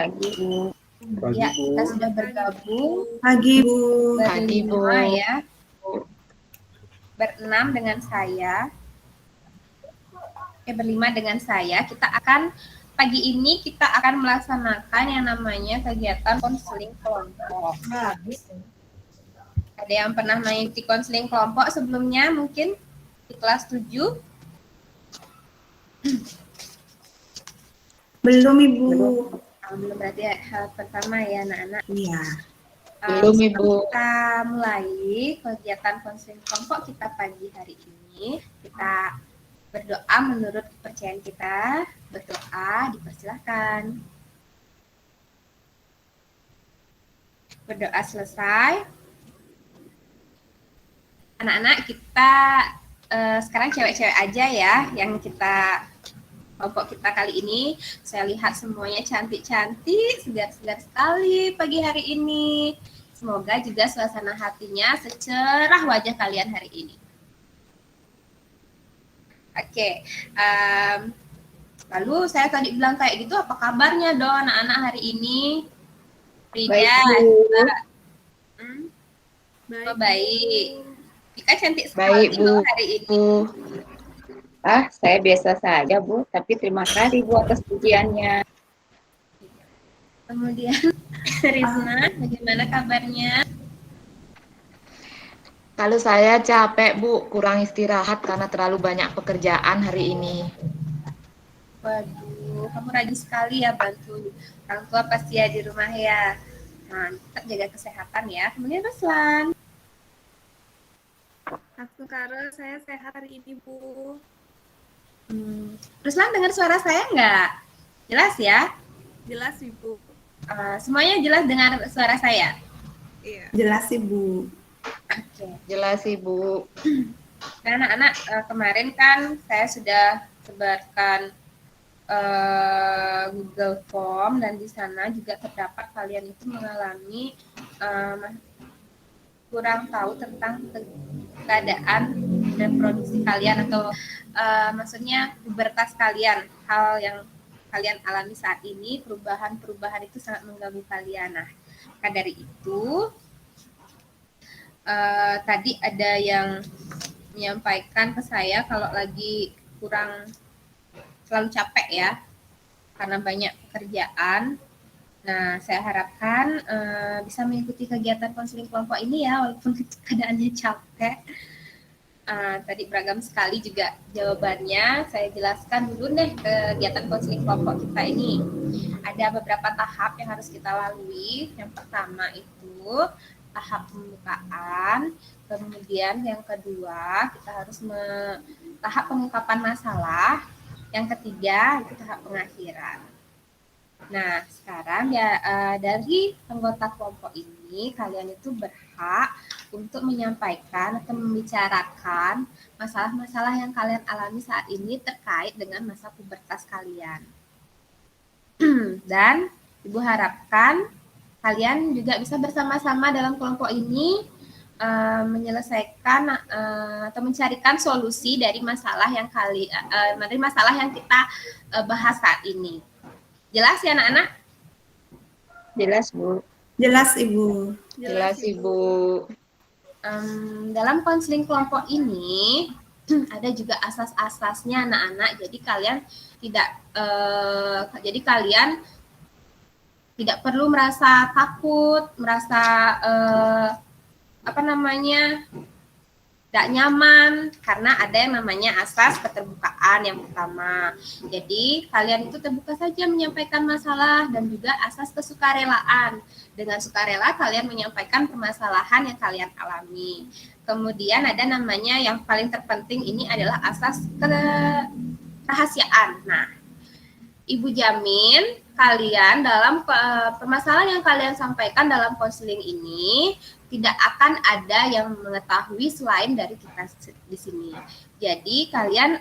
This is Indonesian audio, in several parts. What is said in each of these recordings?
pagi, Bu. Pagi, Ya, Bu. kita sudah bergabung Pagi, Bu. Pagi, Bu. berlima ya. Berenam dengan saya. Berlima dengan saya. Pagi ini kita akan melaksanakan yang namanya kegiatan konseling kelompok. Ada yang pernah mengikuti konseling kelompok sebelumnya mungkin di kelas 7? Belum, Ibu. Belum, berarti hal pertama ya anak-anak. Iya. Belum, Ibu. Kita mulai kegiatan konseling kelompok kita pagi hari ini. Kita berdoa menurut kepercayaan kita. Berdoa, dipersilahkan. Berdoa selesai. Anak-anak kita sekarang cewek-cewek aja ya yang kita kelompok kita kali ini. Saya lihat semuanya cantik-cantik, segar-segar sekali pagi hari ini. Semoga juga suasana hatinya secerah wajah kalian hari ini. Oke, lalu saya tadi bilang kayak gitu, apa kabarnya dong anak-anak hari ini? Frida, baik. Ika cantik sekali Baik, Bu. loh hari ini. Saya biasa saja, Bu. Tapi terima kasih, Bu, atas pujiannya. Kemudian Rizna, bagaimana kabarnya? Kalau saya capek, Bu, kurang istirahat karena terlalu banyak pekerjaan hari ini. Waduh, kamu rajin sekali ya bantu orang tua pasti ya di rumah ya. Nah, tetap jaga kesehatan ya. Kemudian Ruslan. Aku Karel, saya sehat hari ini, Bu. Ruslan dengar suara saya nggak? Jelas ya? Jelas, Ibu. Semuanya jelas dengar suara saya? Iya. Jelas, Ibu. Oke. Jelas, Ibu. Nah, anak-anak, kemarin kan saya sudah sebarkan Google Form dan di sana juga terdapat kalian itu mengalami kurang tahu tentang keadaan reproduksi kalian atau maksudnya pubertas kalian, hal yang kalian alami saat ini, perubahan-perubahan itu sangat mengganggu kalian. Nah, maka dari itu tadi ada yang menyampaikan ke saya kalau lagi selalu capek ya karena banyak pekerjaan. Nah, saya harapkan bisa mengikuti kegiatan konseling kelompok ini ya walaupun keadaannya capek. Tadi beragam sekali juga jawabannya. Saya jelaskan dulu deh kegiatan konseling kelompok kita ini. Ada beberapa tahap yang harus kita lalui. Yang pertama itu tahap pembukaan, kemudian yang kedua kita harus tahap pengungkapan masalah, yang ketiga itu tahap pengakhiran. Nah, sekarang ya dari anggota kelompok ini kalian itu berhak untuk menyampaikan atau membicarakan masalah-masalah yang kalian alami saat ini terkait dengan masa pubertas kalian. Dan Ibu harapkan kalian juga bisa bersama-sama dalam kelompok ini menyelesaikan atau mencarikan solusi dari masalah yang kita bahas saat ini. Jelas ya anak-anak? Jelas, Bu. Jelas, Ibu. Jelas, Ibu. Dalam konseling kelompok ini ada juga asas-asasnya anak-anak. Jadi kalian tidak perlu merasa takut, merasa tidak nyaman karena ada yang namanya asas keterbukaan yang pertama. Jadi kalian itu terbuka saja menyampaikan masalah dan juga asas kesukarelaan. Dengan sukarela kalian menyampaikan permasalahan yang kalian alami. Kemudian ada namanya yang paling terpenting ini adalah asas kerahasiaan. Nah, Ibu jamin kalian dalam permasalahan yang kalian sampaikan dalam konseling ini tidak akan ada yang mengetahui selain dari kita di sini. Jadi kalian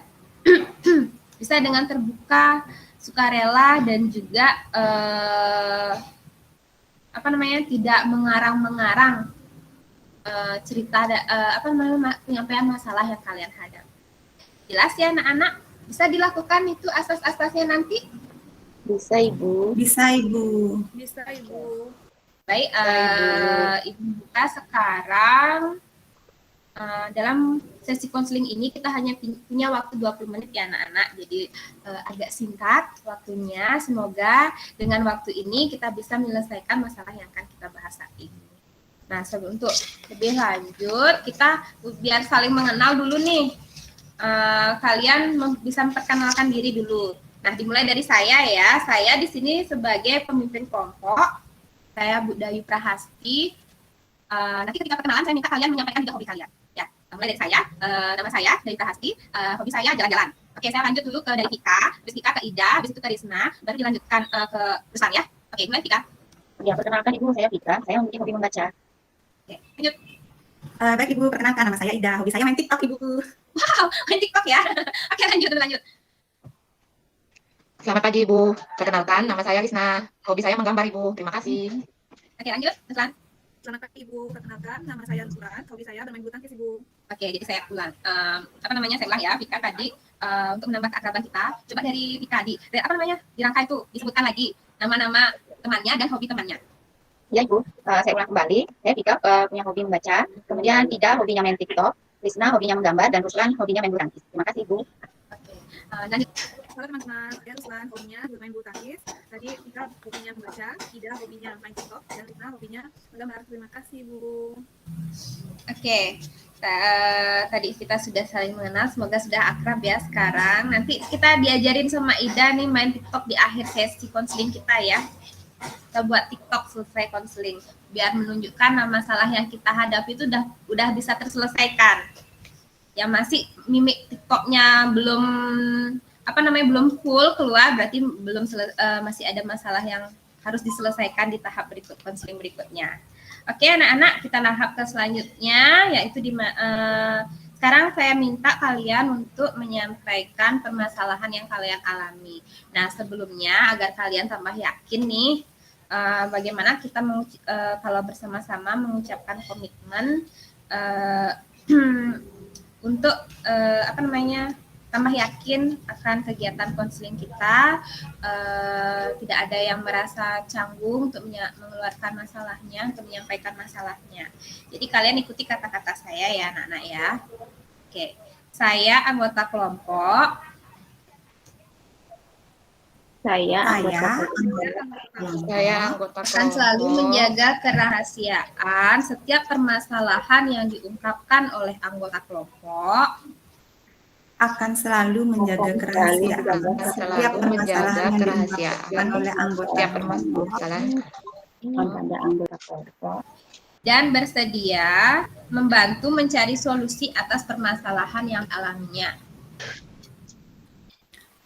bisa dengan terbuka, sukarela dan juga tidak mengarang-mengarang cerita penyampaian masalah yang kalian hadapi. Jelas ya anak-anak? Bisa dilakukan itu asas-asasnya nanti? Bisa Ibu. Bisa Ibu. Bisa Ibu. Baik, Ibu. Ibu Buka sekarang dalam sesi konseling ini kita hanya punya waktu 20 menit ya anak-anak. Jadi agak singkat waktunya. Semoga dengan waktu ini kita bisa menyelesaikan masalah yang akan kita bahas saat ini. Nah, sebelum untuk lebih lanjut, kita biar saling mengenal dulu nih. Kalian bisa memperkenalkan diri dulu. Nah, dimulai dari saya ya. Saya di sini sebagai pemimpin kelompok. Saya Bu Dayu Prahasti. Nanti ketika perkenalan saya minta kalian menyampaikan juga hobi kalian. Ya, mulai dari saya. Nama saya Dayu Prahasti. Hobi saya jalan-jalan. Oke, saya lanjut dulu dari Vika, habis Vika ke Ida, habis itu ke Risna, baru dilanjutkan ke Ruslan ya. Oke, mulai Vika. Ya, perkenalkan Ibu, saya Vika. Saya memiliki hobi membaca. Oke, lanjut. Baik Ibu, perkenalkan nama saya Ida. Hobi saya main TikTok Ibu. Wow, main TikTok ya. Oke, lanjut. Selamat pagi Ibu. Perkenalkan, nama saya Risna. Hobi saya menggambar Ibu. Terima kasih. Oke, lanjut, Ruslan. Selamat pagi Ibu. Perkenalkan, nama saya Ruslan. Hobi saya bermain bulu tangkis Ibu. Oke, jadi saya ulang. Saya ulang ya, Vika tadi untuk menambah keakraban kita. Coba dari Vika di rangka itu disebutkan lagi nama-nama temannya dan hobi temannya. Ya Ibu, saya ulang kembali. Saya Vika punya hobi membaca. Kemudian Ida hobinya main TikTok. Risna hobinya menggambar dan Ruslan hobinya main bulu tangkis. Terima kasih Ibu. Oke, lanjut. Halo teman-teman, saya Ruslan. Hobinya bermain bulu tangkis. Tadi Ika hobinya membaca, Ida hobinya main TikTok, dan Rina hobinya menggambar. Terima kasih Ibu. Oke, tadi kita sudah saling mengenal, semoga sudah akrab ya sekarang. Nanti kita diajarin sama Ida nih main TikTok di akhir sesi konseling kita ya. Kita buat TikTok selesai konseling, biar menunjukkan masalah yang kita hadapi itu udah bisa terselesaikan. Yang masih mimik TikToknya belum full keluar, berarti masih ada masalah yang harus diselesaikan di tahap konseling berikutnya. Oke anak-anak, kita tahap ke selanjutnya, yaitu sekarang saya minta kalian untuk menyampaikan permasalahan yang kalian alami. Nah sebelumnya agar kalian tambah yakin nih, bagaimana kita kalau bersama-sama mengucapkan komitmen untuk tambah yakin akan kegiatan konseling kita, tidak ada yang merasa canggung untuk mengeluarkan masalahnya, untuk menyampaikan masalahnya. Jadi kalian ikuti kata-kata saya ya anak-anak ya. Oke, saya anggota kelompok. Saya anggota Akan selalu kelompok. menjaga kerahasiaan setiap permasalahan yang diungkapkan oleh anggota kelompok. Akan selalu menjaga kerahasiaan setiap permasalahan yang diungkapkan oleh anggota Setiap kelompok. permasalahan. pada anggota kelompok. Dan bersedia membantu mencari solusi atas permasalahan yang alaminya.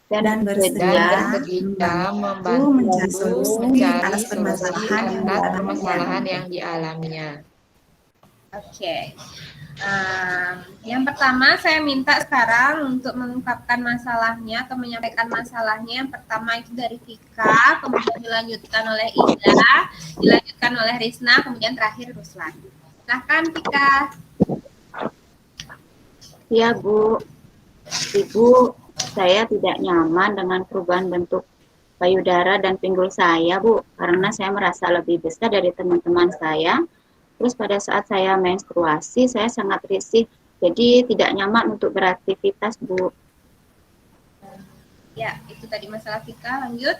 Dan bersedia membantu mencari solusi atas permasalahan yang dialaminya. Oke. Yang pertama saya minta sekarang untuk mengungkapkan masalahnya atau menyampaikan masalahnya. Yang pertama itu dari Vika, kemudian dilanjutkan oleh Ida, dilanjutkan oleh Risna, kemudian terakhir Ruslan. Silahkan Vika. Ya Bu, Ibu, saya tidak nyaman dengan perubahan bentuk payudara dan pinggul saya Bu, karena saya merasa lebih besar dari teman-teman saya. Terus pada saat saya menstruasi, saya sangat risih, jadi tidak nyaman untuk beraktivitas, Bu. Ya, itu tadi masalah Vika, lanjut.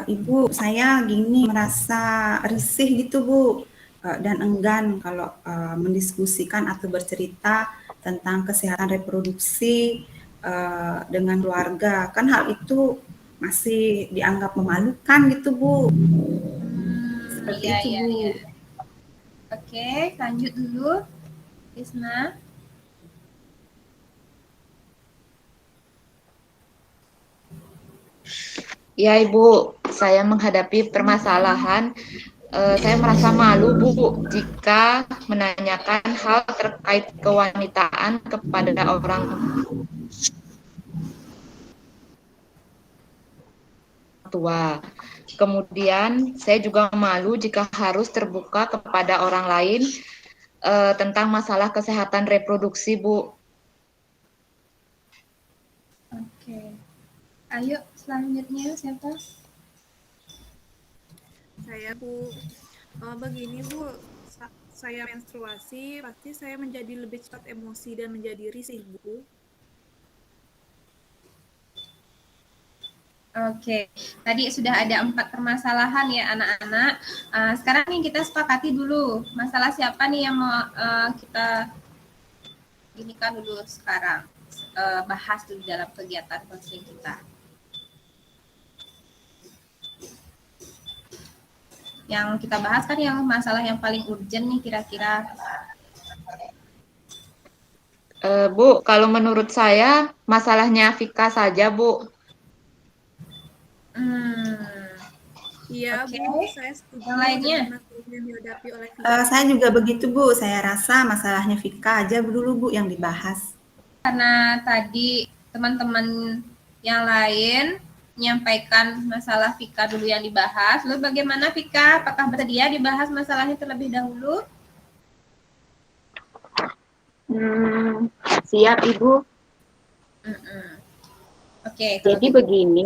Ibu, saya merasa risih gitu Bu, dan enggan kalau mendiskusikan atau bercerita tentang kesehatan reproduksi dengan keluarga. Kan hal itu masih dianggap memalukan gitu Bu. Seperti itu, Bu. Iya. Oke, lanjut dulu. Risna. Ya Ibu, saya menghadapi permasalahan. Saya merasa malu Bu jika menanyakan hal terkait kewanitaan kepada orang tua. Kemudian saya juga malu jika harus terbuka kepada orang lain tentang masalah kesehatan reproduksi, Bu. Oke. Ayo, selanjutnya siapa? Saya Bu. Begini Bu, saya menstruasi, pasti saya menjadi lebih cepat emosi dan menjadi risih Bu. Oke, tadi sudah ada 4 permasalahan ya anak-anak. Sekarang nih kita sepakati dulu masalah siapa nih yang mau kita ginikan dulu sekarang. Bahas dulu dalam kegiatan coaching kita. Yang kita bahas kan yang masalah yang paling urgent nih kira-kira. Bu, kalau menurut saya masalahnya Vika saja, Bu. Iya Oke. Bu, saya setuju Yang lainnya? dengan masalah yang dihadapi oleh Vika. Saya juga begitu Bu, saya rasa masalahnya Vika aja dulu Bu yang dibahas. Karena tadi teman-teman yang lain menyampaikan masalah Vika dulu yang dibahas. Lalu bagaimana Vika? Apakah bersedia dibahas masalahnya terlebih dahulu? Siap Ibu. Oke, kalau Jadi gitu. begini,